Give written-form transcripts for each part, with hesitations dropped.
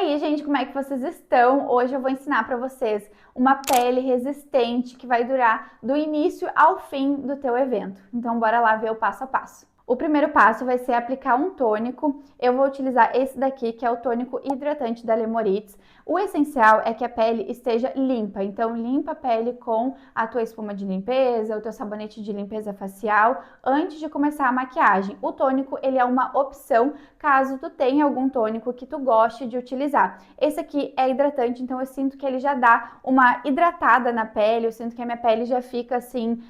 aí, gente, como é que vocês estão? Hoje eu vou ensinar para vocês uma pele resistente que vai durar do início ao fim do teu evento. Então, bora lá ver o passo a passo. O primeiro passo vai ser aplicar um tônico. Eu vou utilizar esse daqui, que é o tônico hidratante da Lemorites. O essencial é que a pele esteja limpa, então limpa a pele com a tua espuma de limpeza, o teu sabonete de limpeza facial, antes de começar a maquiagem. O tônico, ele é uma opção caso tu tenha algum tônico que tu goste de utilizar. Esse aqui é hidratante, então eu sinto que ele já dá uma hidratada na pele, eu sinto que a minha pele já fica assim,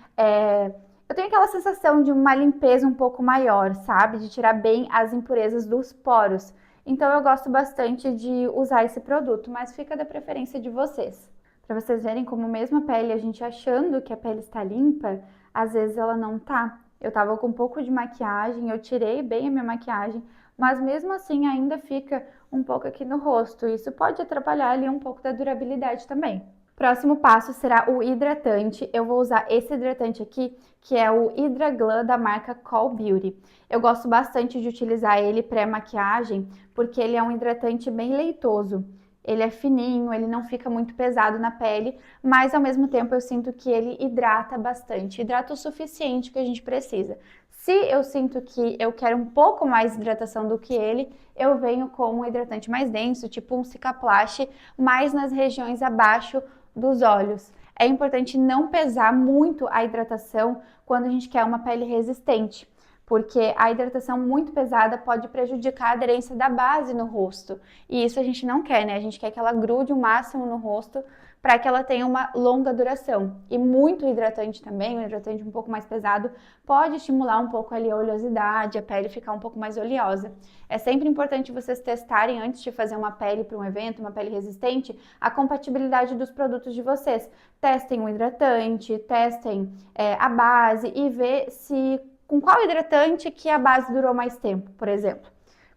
eu tenho aquela sensação de uma limpeza um pouco maior, sabe? De tirar bem as impurezas dos poros. Então eu gosto bastante de usar esse produto, mas fica da preferência de vocês. Para vocês verem como mesmo a pele, a gente achando que a pele está limpa, às vezes ela não tá. Eu tava com um pouco de maquiagem, eu tirei bem a minha maquiagem, mas mesmo assim ainda fica um pouco aqui no rosto. Isso pode atrapalhar ali um pouco da durabilidade também. Próximo passo será o hidratante. Eu vou usar esse hidratante aqui, que é o Hydra Glam da marca Call Beauty. Eu gosto bastante de utilizar ele pré-maquiagem, porque ele é um hidratante bem leitoso. Ele é fininho, ele não fica muito pesado na pele, mas ao mesmo tempo eu sinto que ele hidrata bastante, hidrata o suficiente que a gente precisa. Se eu sinto que eu quero um pouco mais de hidratação do que ele, eu venho com um hidratante mais denso, tipo um Cicaplast, mais nas regiões abaixo dos olhos. É importante não pesar muito a hidratação quando a gente quer uma pele resistente, porque a hidratação muito pesada pode prejudicar a aderência da base no rosto. E isso a gente não quer, né? A gente quer que ela grude o máximo no rosto para que ela tenha uma longa duração. E muito hidratante também, um hidratante um pouco mais pesado, pode estimular um pouco ali a oleosidade, a pele ficar um pouco mais oleosa. É sempre importante vocês testarem antes de fazer uma pele para um evento, uma pele resistente, a compatibilidade dos produtos de vocês. Testem o hidratante, testem a base e ver se com qual hidratante que a base durou mais tempo, por exemplo.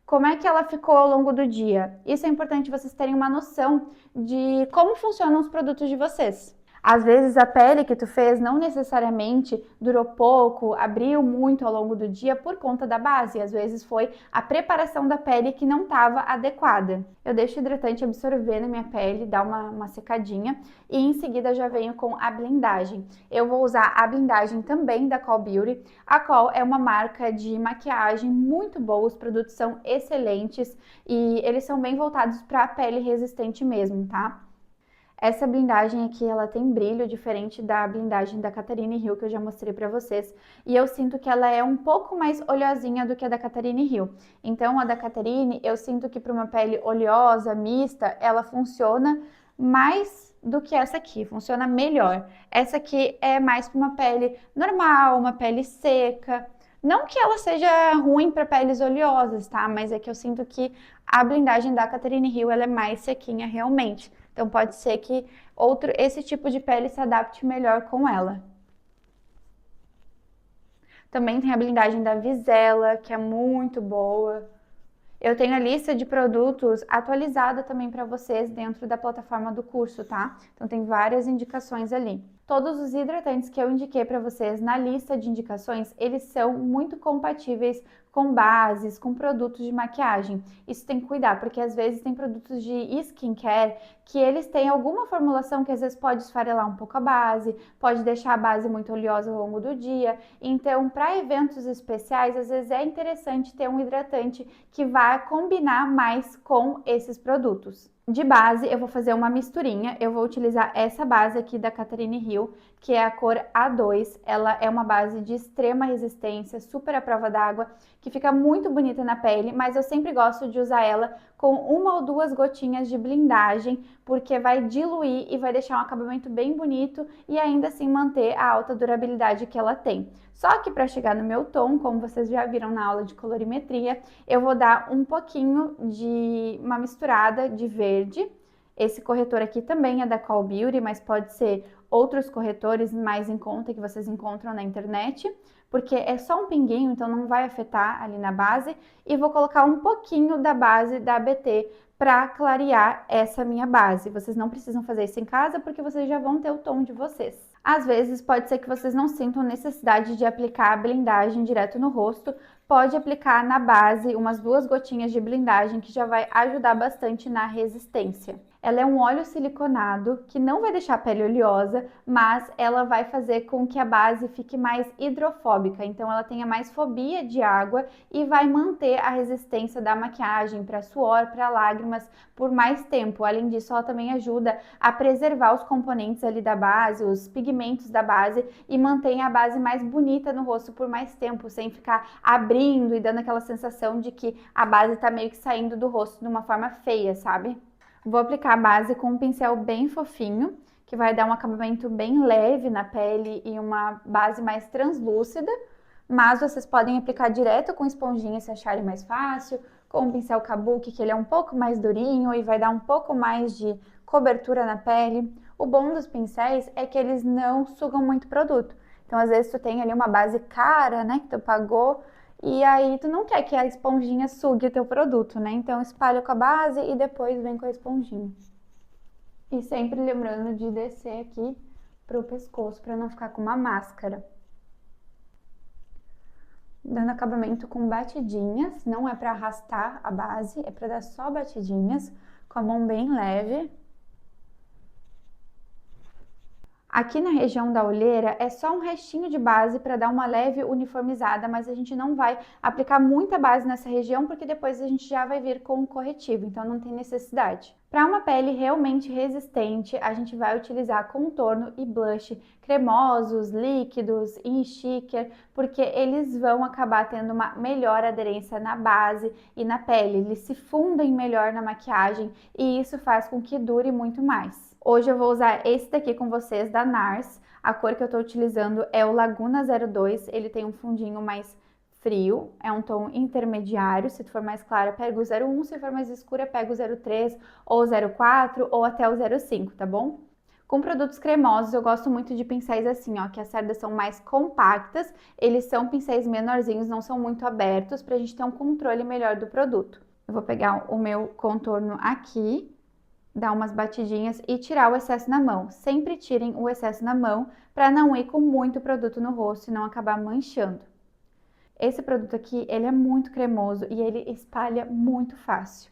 Como é que ela ficou ao longo do dia? Isso é importante vocês terem uma noção de como funcionam os produtos de vocês. Às vezes a pele que tu fez não necessariamente durou pouco, abriu muito ao longo do dia por conta da base. Às vezes foi a preparação da pele que não estava adequada. Eu deixo o hidratante absorver na minha pele, dar uma secadinha e em seguida já venho com a blindagem. Eu vou usar a blindagem também da Call Beauty. A Call é uma marca de maquiagem muito boa, os produtos são excelentes e eles são bem voltados para a pele resistente mesmo, tá? Essa blindagem aqui, ela tem brilho diferente da blindagem da Catarine Hill, que eu já mostrei pra vocês. E eu sinto que ela é um pouco mais oleosinha do que a da Catarine Hill. Então, a da Catarine, eu sinto que para uma pele oleosa, mista, ela funciona mais do que essa aqui, funciona melhor. Essa aqui é mais para uma pele normal, uma pele seca. Não que ela seja ruim para peles oleosas, tá? Mas é que eu sinto que a blindagem da Catarine Hill, ela é mais sequinha realmente. Então pode ser que esse tipo de pele se adapte melhor com ela. Também tem a blindagem da Visela, que é muito boa. Eu tenho a lista de produtos atualizada também para vocês dentro da plataforma do curso, tá? Então tem várias indicações ali. Todos os hidratantes que eu indiquei para vocês na lista de indicações, eles são muito compatíveis com bases, com produtos de maquiagem. Isso tem que cuidar, porque às vezes tem produtos de skincare que eles têm alguma formulação que às vezes pode esfarelar um pouco a base, pode deixar a base muito oleosa ao longo do dia. Então, para eventos especiais, às vezes é interessante ter um hidratante que vai combinar mais com esses produtos. De base, eu vou fazer uma misturinha. Eu vou utilizar essa base aqui da Catarine Hill, que é a cor A2. Ela é uma base de extrema resistência, super à prova d'água, que fica muito bonita na pele, mas eu sempre gosto de usar ela com 1 ou 2 gotinhas de blindagem, porque vai diluir e vai deixar um acabamento bem bonito e ainda assim manter a alta durabilidade que ela tem. Só que para chegar no meu tom, como vocês já viram na aula de colorimetria, eu vou dar um pouquinho de uma misturada de verde. Esse corretor aqui também é da Call Beauty, mas pode ser outros corretores mais em conta que vocês encontram na internet, porque é só um pinguinho, então não vai afetar ali na base. E vou colocar um pouquinho da base da ABT para clarear essa minha base. Vocês não precisam fazer isso em casa, porque vocês já vão ter o tom de vocês. Às vezes pode ser que vocês não sintam necessidade de aplicar a blindagem direto no rosto, pode aplicar na base umas 2 gotinhas de blindagem que já vai ajudar bastante na resistência. Ela é um óleo siliconado que não vai deixar a pele oleosa, mas ela vai fazer com que a base fique mais hidrofóbica, então ela tenha mais fobia de água e vai manter a resistência da maquiagem para suor, para lágrimas por mais tempo. Além disso, ela também ajuda a preservar os componentes ali da base, os pigmentos da base e mantém a base mais bonita no rosto por mais tempo, sem ficar abrindo e dando aquela sensação de que a base tá meio que saindo do rosto de uma forma feia, sabe? Vou aplicar a base com um pincel bem fofinho, que vai dar um acabamento bem leve na pele e uma base mais translúcida, mas vocês podem aplicar direto com esponjinha se acharem mais fácil, com o pincel kabuki, que ele é um pouco mais durinho e vai dar um pouco mais de cobertura na pele. O bom dos pincéis é que eles não sugam muito produto. Então, às vezes, tu tem ali uma base cara, né, que tu pagou, e aí tu não quer que a esponjinha sugue o teu produto, né? Então, espalha com a base e depois vem com a esponjinha. E sempre lembrando de descer aqui pro pescoço, para não ficar com uma máscara. Dando acabamento com batidinhas, não é para arrastar a base, é para dar só batidinhas, com a mão bem leve. Aqui na região da olheira é só um restinho de base para dar uma leve uniformizada, mas a gente não vai aplicar muita base nessa região porque depois a gente já vai vir com um corretivo, então não tem necessidade. Para uma pele realmente resistente, a gente vai utilizar contorno e blush cremosos, líquidos, em sticker, porque eles vão acabar tendo uma melhor aderência na base e na pele, eles se fundem melhor na maquiagem e isso faz com que dure muito mais. Hoje eu vou usar esse daqui com vocês da NARS, a cor que eu tô utilizando é o Laguna 02, ele tem um fundinho mais frio, é um tom intermediário, se for mais clara pega o 01, se for mais escura pega o 03 ou 04 ou até o 05, tá bom? Com produtos cremosos eu gosto muito de pincéis assim, ó, que as cerdas são mais compactas, eles são pincéis menorzinhos, não são muito abertos, pra gente ter um controle melhor do produto. Eu vou pegar o meu contorno aqui, dar umas batidinhas e tirar o excesso na mão. Sempre tirem o excesso na mão para não ir com muito produto no rosto e não acabar manchando. Esse produto aqui, ele é muito cremoso e ele espalha muito fácil.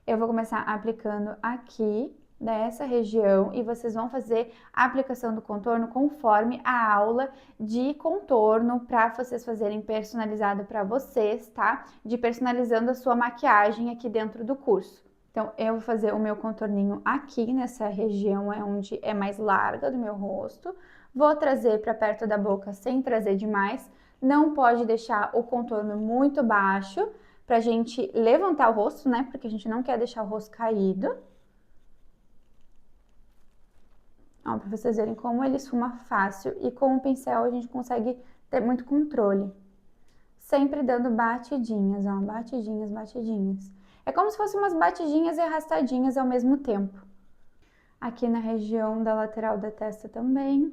Eu vou começar aplicando aqui nessa região e vocês vão fazer a aplicação do contorno conforme a aula de contorno para vocês fazerem personalizado para vocês, tá? De personalizando a sua maquiagem aqui dentro do curso. Então, eu vou fazer o meu contorninho aqui nessa região, é onde é mais larga do meu rosto. Vou trazer para perto da boca sem trazer demais. Não pode deixar o contorno muito baixo pra gente levantar o rosto, né? Porque a gente não quer deixar o rosto caído. Ó, pra vocês verem como ele esfuma fácil e com o pincel a gente consegue ter muito controle. Sempre dando batidinhas, ó, batidinhas, batidinhas. É como se fossem umas batidinhas e arrastadinhas ao mesmo tempo. Aqui na região da lateral da testa também.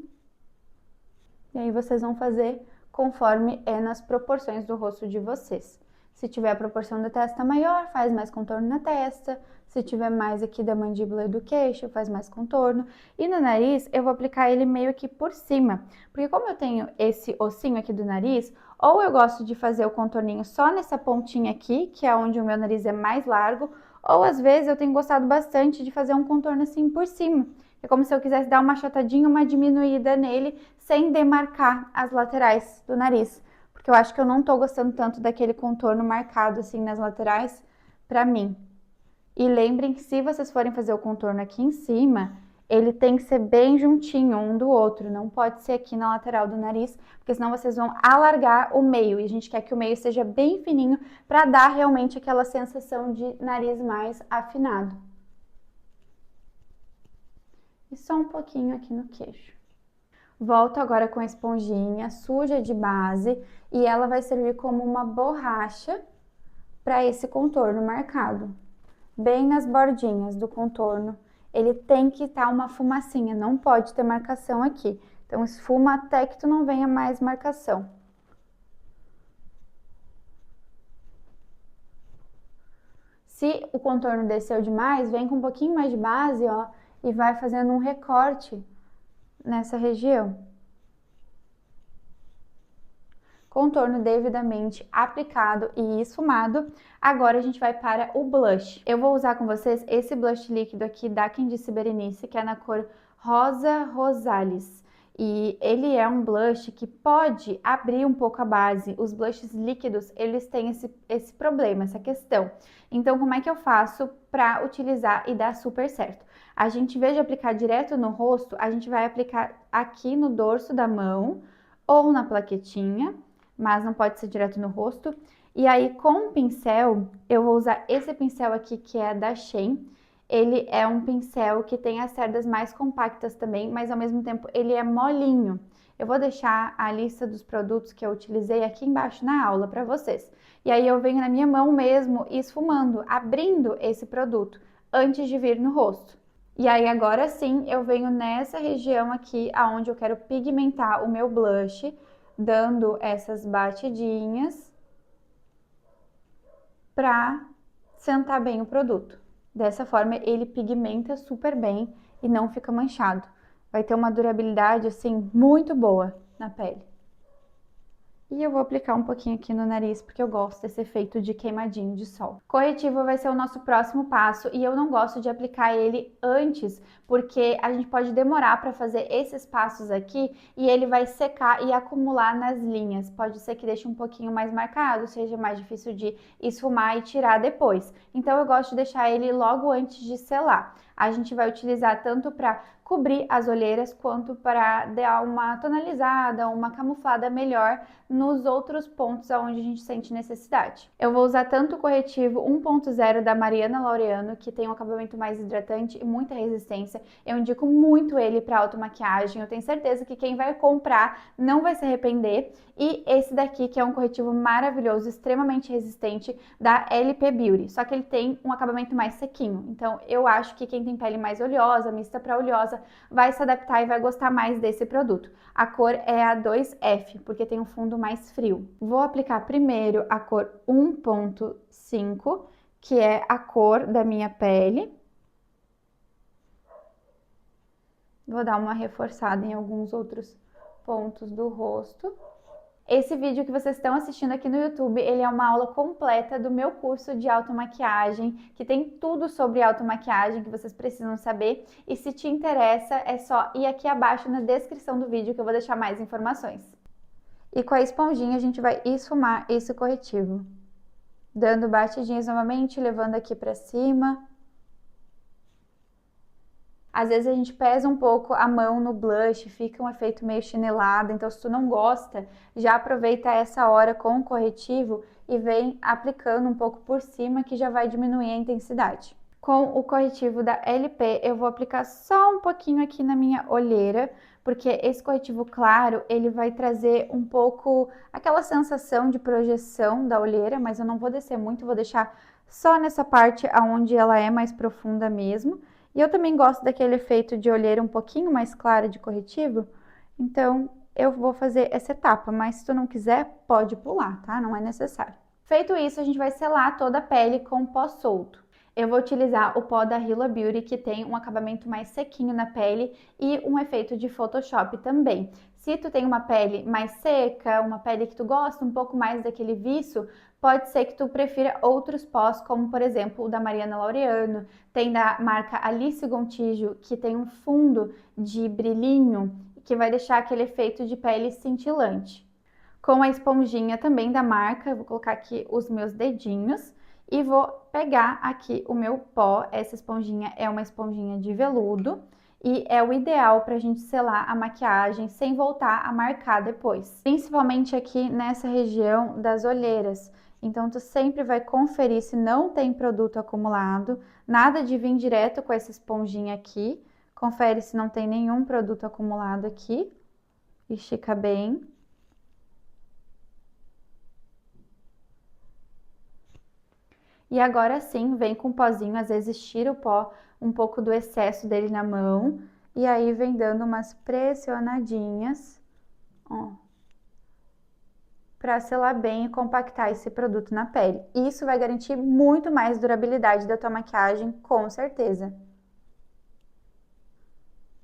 E aí vocês vão fazer conforme é nas proporções do rosto de vocês. Se tiver a proporção da testa maior, faz mais contorno na testa. Se tiver mais aqui da mandíbula e do queixo, faz mais contorno. E no nariz, eu vou aplicar ele meio que por cima. Porque como eu tenho esse ossinho aqui do nariz, ou eu gosto de fazer o contorninho só nessa pontinha aqui, que é onde o meu nariz é mais largo, ou às vezes eu tenho gostado bastante de fazer um contorno assim por cima. É como se eu quisesse dar uma achatadinha, uma diminuída nele, sem demarcar as laterais do nariz. Porque eu acho que eu não tô gostando tanto daquele contorno marcado assim nas laterais pra mim. E lembrem que se vocês forem fazer o contorno aqui em cima, ele tem que ser bem juntinho um do outro, não pode ser aqui na lateral do nariz, porque senão vocês vão alargar o meio, e a gente quer que o meio seja bem fininho para dar realmente aquela sensação de nariz mais afinado. E só um pouquinho aqui no queixo. Volto agora com a esponjinha suja de base e ela vai servir como uma borracha para esse contorno marcado. Bem nas bordinhas do contorno, ele tem que estar uma fumacinha, não pode ter marcação aqui. Então esfuma até que tu não venha mais marcação. Se o contorno desceu demais, vem com um pouquinho mais de base, ó, e vai fazendo um recorte nessa região. contorno devidamente aplicado e esfumado, agora a gente vai para o blush. Eu vou usar com vocês esse blush líquido aqui da Quem Disse Berenice, que é na cor Rosa Rosales. E ele é um blush que pode abrir um pouco a base. Os blushes líquidos, eles têm esse problema, essa questão. Então, como é que eu faço para utilizar e dar super certo? A gente, em vez de aplicar direto no rosto, a gente vai aplicar aqui no dorso da mão ou na plaquetinha, mas não pode ser direto no rosto. E aí, com o pincel, eu vou usar esse pincel aqui, que é da Shein. Ele é um pincel que tem as cerdas mais compactas também, mas ao mesmo tempo ele é molinho. Eu vou deixar a lista dos produtos que eu utilizei aqui embaixo na aula para vocês. E aí eu venho na minha mão mesmo esfumando, abrindo esse produto antes de vir no rosto. E aí agora sim eu venho nessa região aqui aonde eu quero pigmentar o meu blush, dando essas batidinhas para sentar bem o produto. Dessa forma, ele pigmenta super bem e não fica manchado. Vai ter uma durabilidade, assim, muito boa na pele. E eu vou aplicar um pouquinho aqui no nariz, porque eu gosto desse efeito de queimadinho de sol. Corretivo vai ser o nosso próximo passo e eu não gosto de aplicar ele antes, porque a gente pode demorar para fazer esses passos aqui e ele vai secar e acumular nas linhas. Pode ser que deixe um pouquinho mais marcado, seja mais difícil de esfumar e tirar depois. Então eu gosto de deixar ele logo antes de selar. A gente vai utilizar tanto para cobrir as olheiras quanto para dar uma tonalizada, uma camuflada melhor nos outros pontos onde a gente sente necessidade. Eu vou usar tanto o corretivo 1.0 da Mariana Laureano, que tem um acabamento mais hidratante e muita resistência. Eu indico muito ele para automaquiagem. Eu tenho certeza que quem vai comprar não vai se arrepender. E esse daqui, que é um corretivo maravilhoso, extremamente resistente, da LP Beauty. Só que ele tem um acabamento mais sequinho. Então, eu acho que quem tem pele mais oleosa, mista para oleosa, vai se adaptar e vai gostar mais desse produto. A cor é a 2F, porque tem um fundo mais frio. Vou aplicar primeiro a cor 1.5, que é a cor da minha pele. Vou dar uma reforçada em alguns outros pontos do rosto. Esse vídeo que vocês estão assistindo aqui no YouTube, ele é uma aula completa do meu curso de automaquiagem, que tem tudo sobre automaquiagem que vocês precisam saber. E se te interessa, é só ir aqui abaixo na descrição do vídeo que eu vou deixar mais informações. E com a esponjinha a gente vai esfumar esse corretivo, dando batidinhas novamente, levando aqui pra cima. Às vezes a gente pesa um pouco a mão no blush, fica um efeito meio chinelado, então se tu não gosta, já aproveita essa hora com o corretivo e vem aplicando um pouco por cima, que já vai diminuir a intensidade. Com o corretivo da LP, eu vou aplicar só um pouquinho aqui na minha olheira, porque esse corretivo claro, ele vai trazer um pouco aquela sensação de projeção da olheira, mas eu não vou descer muito, vou deixar só nessa parte onde ela é mais profunda mesmo. E eu também gosto daquele efeito de olheira um pouquinho mais clara de corretivo, então eu vou fazer essa etapa, mas se tu não quiser, pode pular, tá? Não é necessário. Feito isso, a gente vai selar toda a pele com pó solto. Eu vou utilizar o pó da Hila Beauty, que tem um acabamento mais sequinho na pele e um efeito de Photoshop também. Se tu tem uma pele mais seca, uma pele que tu gosta um pouco mais daquele viço, pode ser que tu prefira outros pós, como por exemplo o da Mariana Laureano, tem da marca Alice Gontijo, que tem um fundo de brilhinho, que vai deixar aquele efeito de pele cintilante. Com a esponjinha também da marca, eu vou colocar aqui os meus dedinhos e vou pegar aqui o meu pó. Essa esponjinha é uma esponjinha de veludo e é o ideal para a gente selar a maquiagem sem voltar a marcar depois. Principalmente aqui nessa região das olheiras. Então, tu sempre vai conferir se não tem produto acumulado, nada de vir direto com essa esponjinha aqui. Confere se não tem nenhum produto acumulado aqui. Estica bem. E agora sim, vem com o pozinho, às vezes tira o pó, um pouco do excesso dele na mão. E aí vem dando umas pressionadinhas, ó, para selar bem e compactar esse produto na pele. Isso vai garantir muito mais durabilidade da tua maquiagem, com certeza.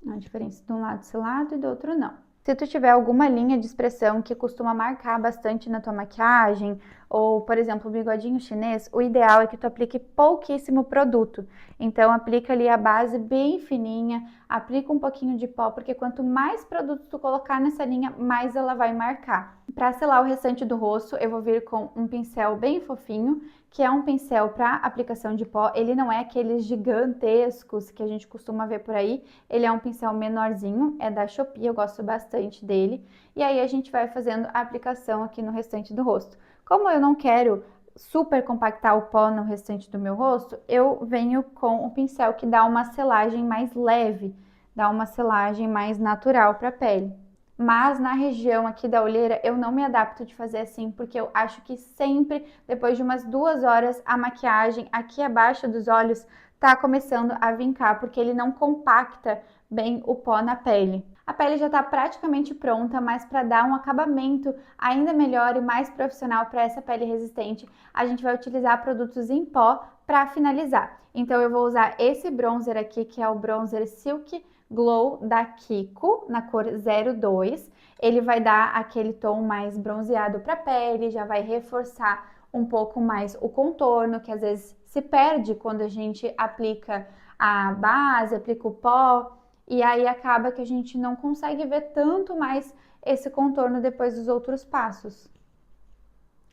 A diferença de um lado selado e do outro não. Se tu tiver alguma linha de expressão que costuma marcar bastante na tua maquiagem, ou, por exemplo, o bigodinho chinês, o ideal é que tu aplique pouquíssimo produto. Então, aplica ali a base bem fininha, aplica um pouquinho de pó, porque quanto mais produto tu colocar nessa linha, mais ela vai marcar. Para selar o restante do rosto, eu vou vir com um pincel bem fofinho, que é um pincel para aplicação de pó. Ele não é aqueles gigantescos que a gente costuma ver por aí. Ele é um pincel menorzinho, é da Shopee, eu gosto bastante dele. E aí a gente vai fazendo a aplicação aqui no restante do rosto. Como eu não quero super compactar o pó no restante do meu rosto, eu venho com um pincel que dá uma selagem mais leve, dá uma selagem mais natural para a pele. Mas na região aqui da olheira eu não me adapto de fazer assim, porque eu acho que sempre depois de umas 2 horas a maquiagem aqui abaixo dos olhos tá começando a vincar, porque ele não compacta bem o pó na pele. A pele já está praticamente pronta, mas para dar um acabamento ainda melhor e mais profissional para essa pele resistente, a gente vai utilizar produtos em pó para finalizar. Então eu vou usar esse bronzer aqui, que é o bronzer Silk Glow da Kiko, na cor 02. Ele vai dar aquele tom mais bronzeado para a pele, já vai reforçar um pouco mais o contorno, que às vezes se perde quando a gente aplica a base, aplica o pó, e aí acaba que a gente não consegue ver tanto mais esse contorno depois dos outros passos.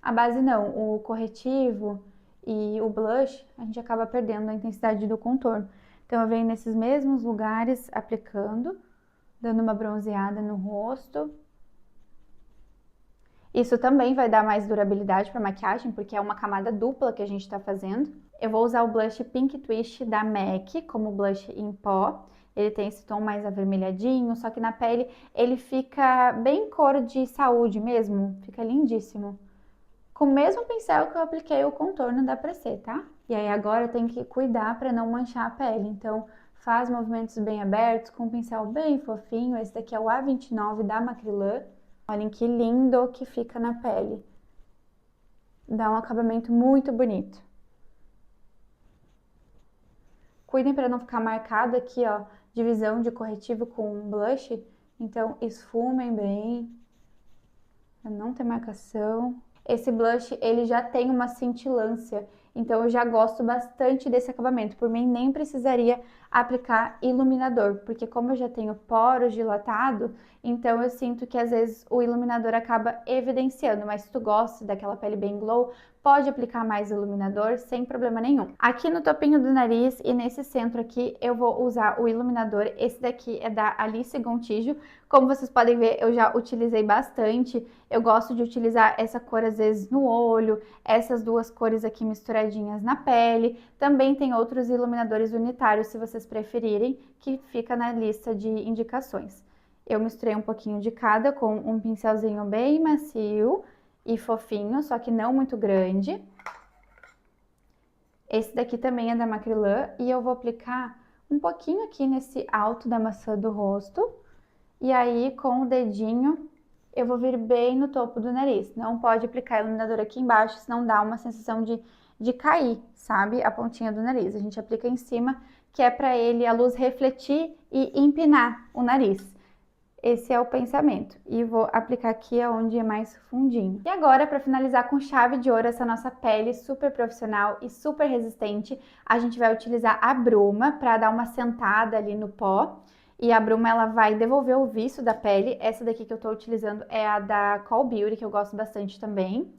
A base não, o corretivo e o blush, a gente acaba perdendo a intensidade do contorno. Então eu venho nesses mesmos lugares aplicando, dando uma bronzeada no rosto. Isso também vai dar mais durabilidade para a maquiagem, porque é uma camada dupla que a gente está fazendo. Eu vou usar o blush Pink Twist da MAC como blush em pó. Ele tem esse tom mais avermelhadinho, só que na pele ele fica bem cor de saúde mesmo, fica lindíssimo. Com o mesmo pincel que eu apliquei o contorno da pra ser, tá? E aí agora tem que cuidar para não manchar a pele, então faz movimentos bem abertos, com um pincel bem fofinho. Esse daqui é o A29 da Macrylan. Olhem que lindo que fica na pele. Dá um acabamento muito bonito. Cuidem para não ficar marcado aqui, ó, divisão de corretivo com blush. Então esfumem bem, para não ter marcação. Esse blush, ele já tem uma cintilância, então eu já gosto bastante desse acabamento. Por mim, nem precisaria aplicar iluminador, porque como eu já tenho poros dilatados, então eu sinto que às vezes o iluminador acaba evidenciando, mas se tu gosta daquela pele bem glow, pode aplicar mais iluminador sem problema nenhum. Aqui no topinho do nariz e nesse centro aqui, eu vou usar o iluminador. Esse daqui é da Alice Gontijo. Como vocês podem ver, eu já utilizei bastante. Eu gosto de utilizar essa cor às vezes no olho, essas duas cores aqui misturadinhas na pele. Também tem outros iluminadores unitários, se vocês preferirem, que fica na lista de indicações. Eu misturei um pouquinho de cada com um pincelzinho bem macio e fofinho, só que não muito grande. Esse daqui também é da Macrylan e eu vou aplicar um pouquinho aqui nesse alto da maçã do rosto. E aí, com o dedinho, eu vou vir bem no topo do nariz. Não pode aplicar iluminador aqui embaixo, senão dá uma sensação de cair, sabe? A pontinha do nariz. A gente aplica em cima, que é para ele, a luz refletir e empinar o nariz. Esse é o pensamento. E vou aplicar aqui onde é mais fundinho. E agora, para finalizar com chave de ouro essa nossa pele super profissional e super resistente, a gente vai utilizar a bruma para dar uma sentada ali no pó. E a bruma, ela vai devolver o viço da pele. Essa daqui que eu tô utilizando é a da Call Beauty, que eu gosto bastante também.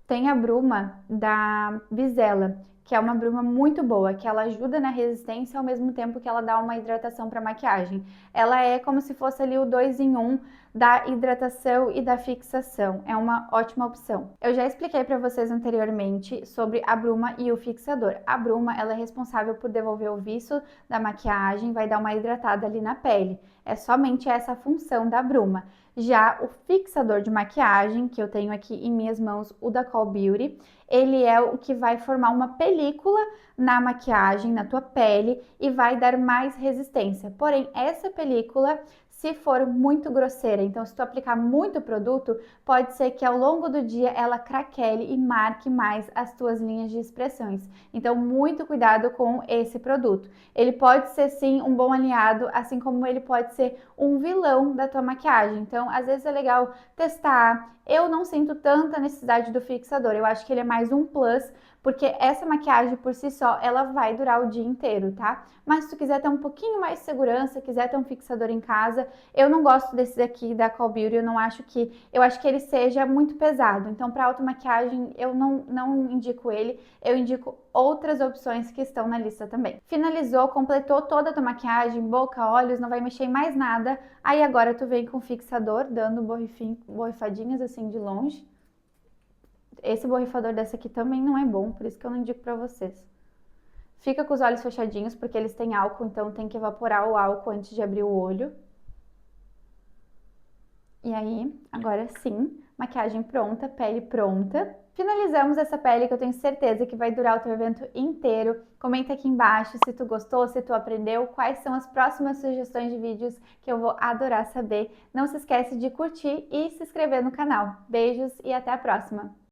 Tem a bruma da Bizella, que é uma bruma muito boa, que ela ajuda na resistência ao mesmo tempo que ela dá uma hidratação para maquiagem. Ela é como se fosse ali o 2 em 1 da hidratação e da fixação. É uma ótima opção. Eu já expliquei para vocês anteriormente sobre a bruma e o fixador. A bruma, ela é responsável por devolver o viço da maquiagem, vai dar uma hidratada ali na pele. É somente essa a função da bruma. Já o fixador de maquiagem, que eu tenho aqui em minhas mãos, o da Call Beauty, ele é o que vai formar uma película na maquiagem, na tua pele, e vai dar mais resistência. Porém, essa película, se for muito grosseira. Então, se tu aplicar muito produto, pode ser que ao longo do dia ela craquele e marque mais as tuas linhas de expressões. Então, muito cuidado com esse produto. Ele pode ser sim um bom aliado, assim como ele pode ser um vilão da tua maquiagem. Então, às vezes é legal testar. Eu não sinto tanta necessidade do fixador. Eu acho que ele é mais um plus, porque essa maquiagem por si só, ela vai durar o dia inteiro, tá? Mas se tu quiser ter um pouquinho mais de segurança, quiser ter um fixador em casa, eu não gosto desse daqui da Call Beauty, eu acho que ele seja muito pesado. Então, para automaquiagem, eu não indico ele, eu indico outras opções que estão na lista também. Finalizou, completou toda a tua maquiagem, boca, olhos, não vai mexer em mais nada. Aí agora tu vem com o fixador, dando borrifadinhas assim de longe. Esse borrifador dessa aqui também não é bom, por isso que eu não indico pra vocês. Fica com os olhos fechadinhos, porque eles têm álcool, então tem que evaporar o álcool antes de abrir o olho. E aí, agora sim, maquiagem pronta, pele pronta. Finalizamos essa pele que eu tenho certeza que vai durar o teu evento inteiro. Comenta aqui embaixo se tu gostou, se tu aprendeu, quais são as próximas sugestões de vídeos que eu vou adorar saber. Não se esquece de curtir e se inscrever no canal. Beijos e até a próxima!